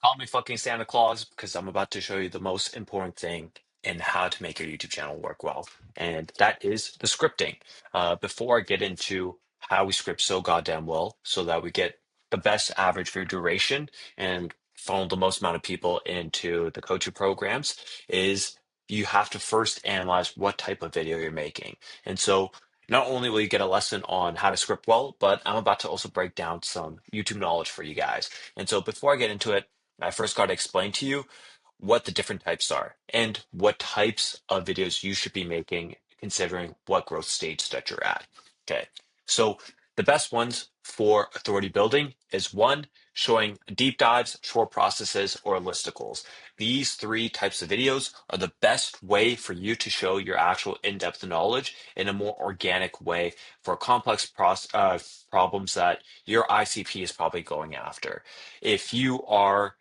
Call me fucking Santa Claus because I'm about to show you the most important thing in how to make your YouTube channel work well, and that is the scripting. Before I get into how we script so goddamn well so that we get the best average view duration and funnel the most amount of people into the coaching programs, is you have to first analyze what type of video you're making. And so not only will you get a lesson on how to script well, but I'm about to also break down some YouTube knowledge for you guys. And so before I get into it, I first got to explain to you what the different types are and what types of videos you should be making considering what growth stage that you're at. Okay. So the best ones for authority building is one, showing deep dives, short processes, or listicles. These three types of videos are the best way for you to show your actual in-depth knowledge in a more organic way for complex problems that your ICP is probably going after. If you are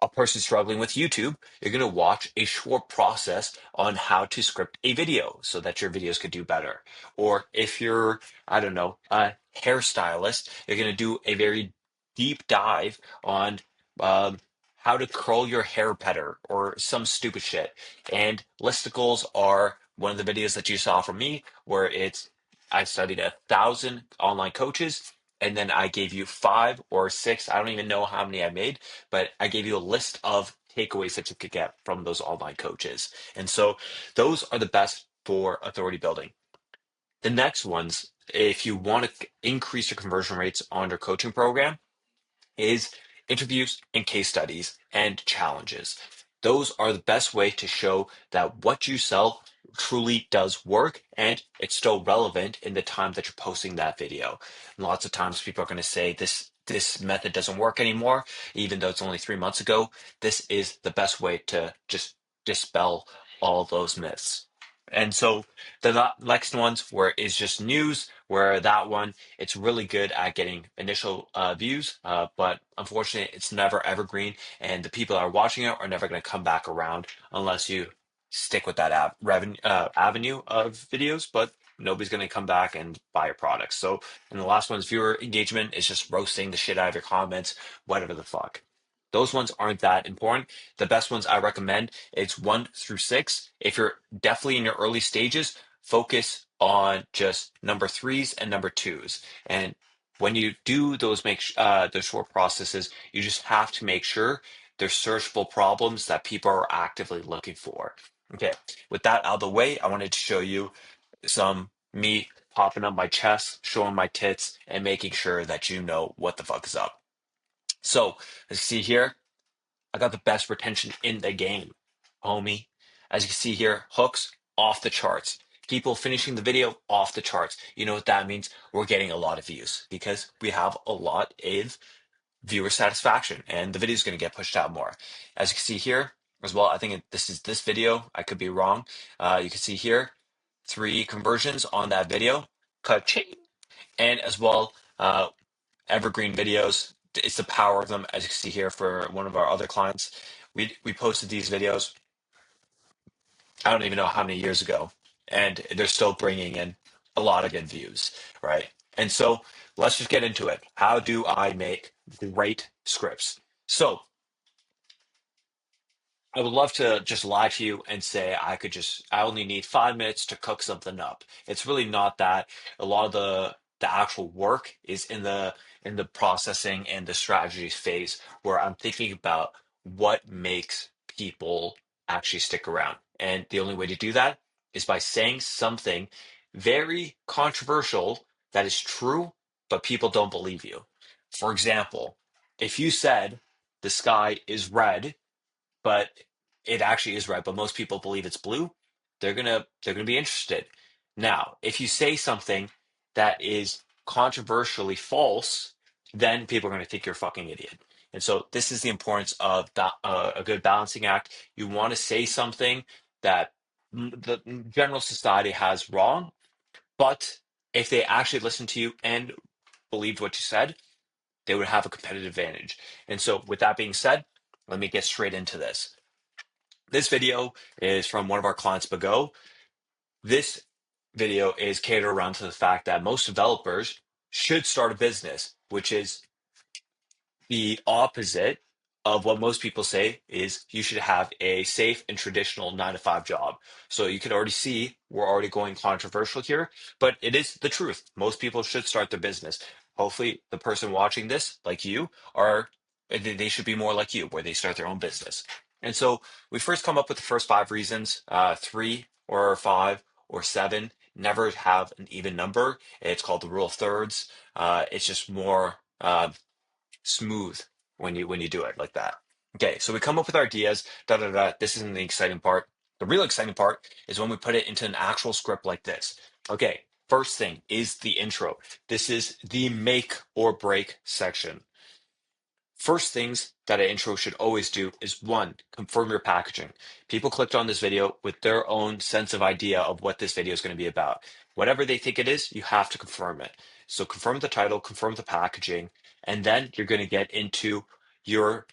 a person struggling with YouTube, you're going to watch a short process on how to script a video so that your videos could do better. Or if you're, I don't know, a hairstylist, you're going to do a very deep dive on how to curl your hair better or some stupid shit. And listicles are one of the videos that you saw from me where I studied 1,000 online coaches and then I gave you five or six, I don't even know how many I made, but I gave you a list of takeaways that you could get from those online coaches. And so those are the best for authority building. The next ones, if you want to increase your conversion rates on your coaching program, is interviews and case studies and challenges. Those are the best way to show that what you sell truly does work and it's still relevant in the time that you're posting that video. And lots of times people are going to say this method doesn't work anymore, even though it's only 3 months ago. This is the best way to just dispel all those myths. And so the next ones where it's just news, where that one it's really good at getting initial views, but unfortunately, it's never evergreen, and the people that are watching it are never going to come back around unless you stick with that avenue of videos. But nobody's going to come back and buy your products. So, and the last one's viewer engagement is just roasting the shit out of your comments, whatever the fuck. Those ones aren't that important. The best ones I recommend it's 1 through 6. If you're definitely in your early stages, focus on just number threes and number twos. And when you do those short processes, you just have to make sure they're searchable problems that people are actively looking for. Okay, with that out of the way, I wanted to show you some me popping up my chest, showing my tits, and making sure that you know what the fuck is up. So, let's see here. I got the best retention in the game, homie. As you can see here, hooks off the charts. People finishing the video off the charts. You know what that means? We're getting a lot of views because we have a lot of viewer satisfaction and the video is going to get pushed out more. As you can see here as well, I think this is this video. I could be wrong. You can see here 3 conversions on that video. Ka-ching. And as well, evergreen videos. It's the power of them, as you can see here for one of our other clients. We posted these videos, I don't even know how many years ago, and they're still bringing in a lot of good views, right? And so let's just get into it. How do I make great scripts? So I would love to just lie to you and say I only need 5 minutes to cook something up. It's really not that. A lot of the actual work is in the processing and the strategies phase where I'm thinking about what makes people actually stick around. And the only way to do that is by saying something very controversial that is true, but people don't believe you. For example, if you said the sky is red, but it actually is red, but most people believe it's blue, they're gonna be interested. Now, if you say something that is controversially false, then people are gonna think you're a fucking idiot. And so this is the importance of a good balancing act. You want to say something that the general society has wrong, but if they actually listened to you and believed what you said, they would have a competitive advantage. And so, with that being said, let me get straight into this. This video is from one of our clients, Bago. This video is catered around to the fact that most developers should start a business, which is the opposite of what most people say is you should have a safe and traditional 9 to 5 job. So you can already see we're already going controversial here, but it is the truth. Most people should start their business. Hopefully, the person watching this, like you, are they should be more like you, where they start their own business. And so we first come up with the first 5 reasons, three or five or seven. Never have an even number. It's called the rule of thirds. It's just more smooth when you do it like that. Okay, so we come up with our ideas. Da da da. This isn't the exciting part. The real exciting part is when we put it into an actual script like this. Okay, first thing is the intro. This is the make or break section. First things that an intro should always do is one, confirm your packaging. People clicked on this video with their own sense of idea of what this video is going to be about. Whatever they think it is, you have to confirm it. So confirm the title, confirm the packaging, and then you're going to get into your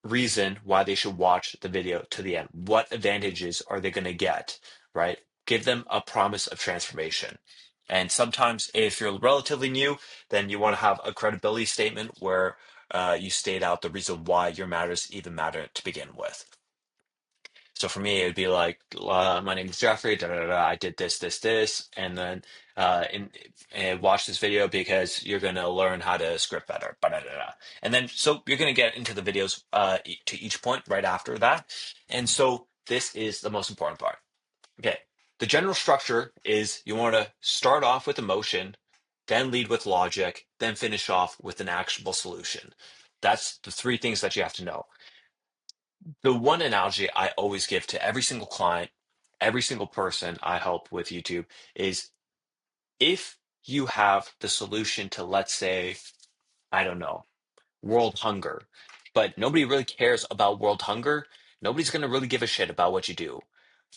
reason why they should watch the video to the end. What advantages are they going to get, right? Give them a promise of transformation. And sometimes, if you're relatively new, then you want to have a credibility statement where you state out the reason why your matters even matter to begin with. So for me, it would be like, my name is Jeffrey, da, da, da, da, I did this, and then and watch this video because you're going to learn how to script better, da, da, da. And then, so you're going to get into the videos to each point right after that. And so this is the most important part. Okay. The general structure is you want to start off with emotion, then lead with logic, then finish off with an actionable solution. That's the 3 things that you have to know. The one analogy I always give to every single client, every single person I help with YouTube is if you have the solution to, let's say, I don't know, world hunger, but nobody really cares about world hunger, nobody's going to really give a shit about what you do.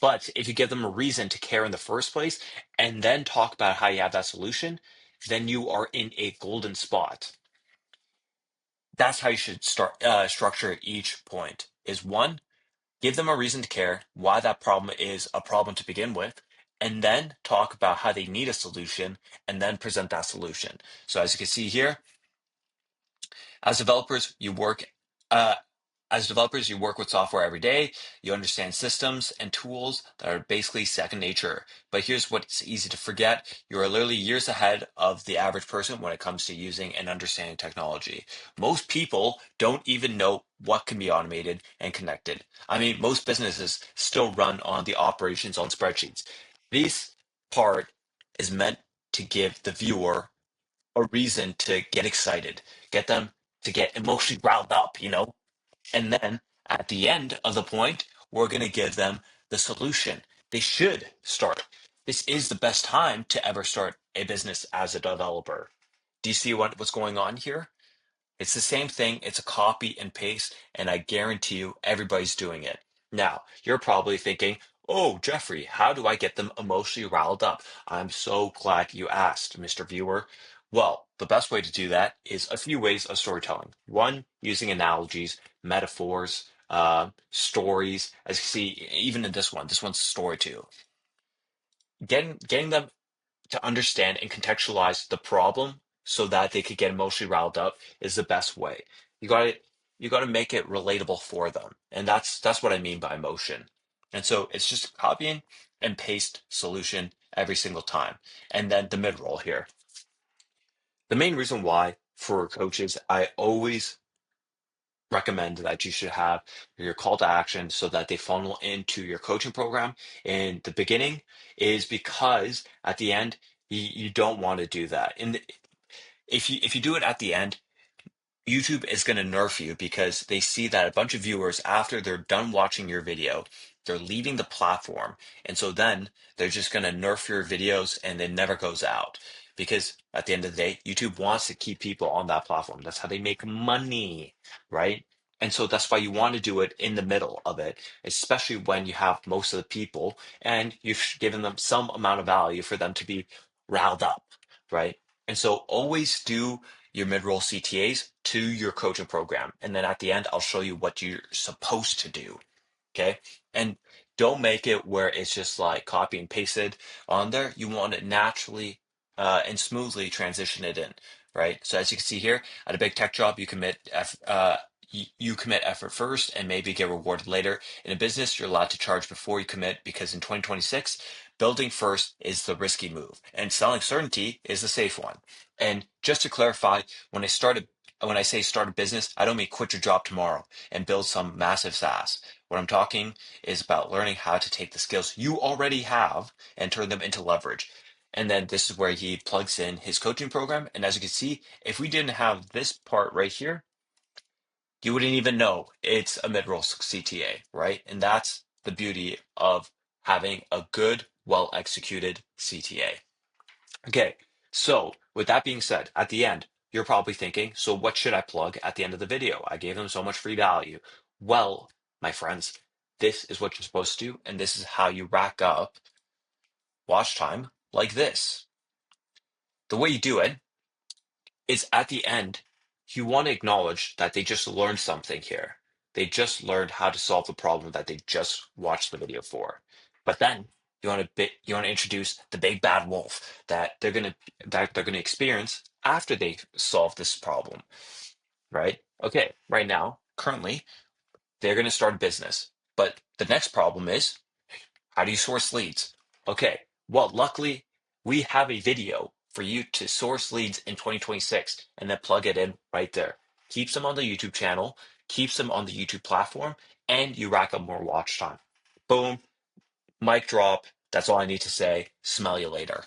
But if you give them a reason to care in the first place and then talk about how you have that solution, then you are in a golden spot. That's how you should start structure each point is one, give them a reason to care, why that problem is a problem to begin with, and then talk about how they need a solution, and then present that solution. So as you can see here, as developers, you work uh, as developers, you work with software every day. You understand systems and tools that are basically second nature. But here's what's easy to forget. You are literally years ahead of the average person when it comes to using and understanding technology. Most people don't even know what can be automated and connected. I mean, most businesses still run on the operations on spreadsheets. This part is meant to give the viewer a reason to get excited, get them to get emotionally riled up, and then at the end of the point, we're going to give them the solution. They should start. This is the best time to ever start a business as a developer. Do you see what's going on here? It's the same thing. It's a copy and paste, and I guarantee you everybody's doing it. Now, you're probably thinking, oh, Jeffrey, how do I get them emotionally riled up? I'm so glad you asked, Mr. Viewer. Well, the best way to do that is a few ways of storytelling. One, using analogies, metaphors, stories. As you see, even in this one's a story too. Getting them to understand and contextualize the problem so that they could get emotionally riled up is the best way. You got to you got to make it relatable for them, and that's what I mean by emotion. And so it's just copying and paste solution every single time, and then the mid roll here. The main reason why for coaches, I always recommend that you should have your call to action so that they funnel into your coaching program in the beginning is because at the end you don't want to do that. And if you do it at the end, YouTube is going to nerf you because they see that a bunch of viewers, after they're done watching your video, they're leaving the platform. And so then they're just going to nerf your videos and it never goes out. Because at the end of the day, YouTube wants to keep people on that platform. That's how they make money, right? And so that's why you want to do it in the middle of it, especially when you have most of the people and you've given them some amount of value for them to be riled up, right? And so always do your mid-roll CTAs to your coaching program. And then at the end, I'll show you what you're supposed to do. Okay. And don't make it where it's just like copy and pasted on there. You want to naturally and smoothly transition it in, right? So as you can see here, at a big tech job, you commit effort first and maybe get rewarded later. In a business, you're allowed to charge before you commit because in 2026, building first is the risky move and selling certainty is the safe one. And just to clarify, when I say start a business, I don't mean quit your job tomorrow and build some massive SaaS. What I'm talking is about learning how to take the skills you already have and turn them into leverage. And then this is where he plugs in his coaching program. And as you can see, if we didn't have this part right here, you wouldn't even know it's a mid-roll CTA, right? And that's the beauty of having a good, well-executed CTA. Okay, so with that being said, at the end, you're probably thinking, so what should I plug at the end of the video? I gave them so much free value. Well, my friends, this is what you're supposed to do, and this is how you rack up watch time like this. The way you do it is at the end, you want to acknowledge that they just learned something here. They just learned how to solve the problem that they just watched the video for. But then you want to introduce the big bad wolf that they're gonna experience after they solve this problem, right? Okay, right now, currently, they're gonna start a business. But the next problem is how do you source leads? Okay, well, luckily, we have a video for you to source leads in 2026 and then plug it in right there. Keeps them on the YouTube channel, keeps them on the YouTube platform, and you rack up more watch time. Boom, mic drop. That's all I need to say. Smell you later.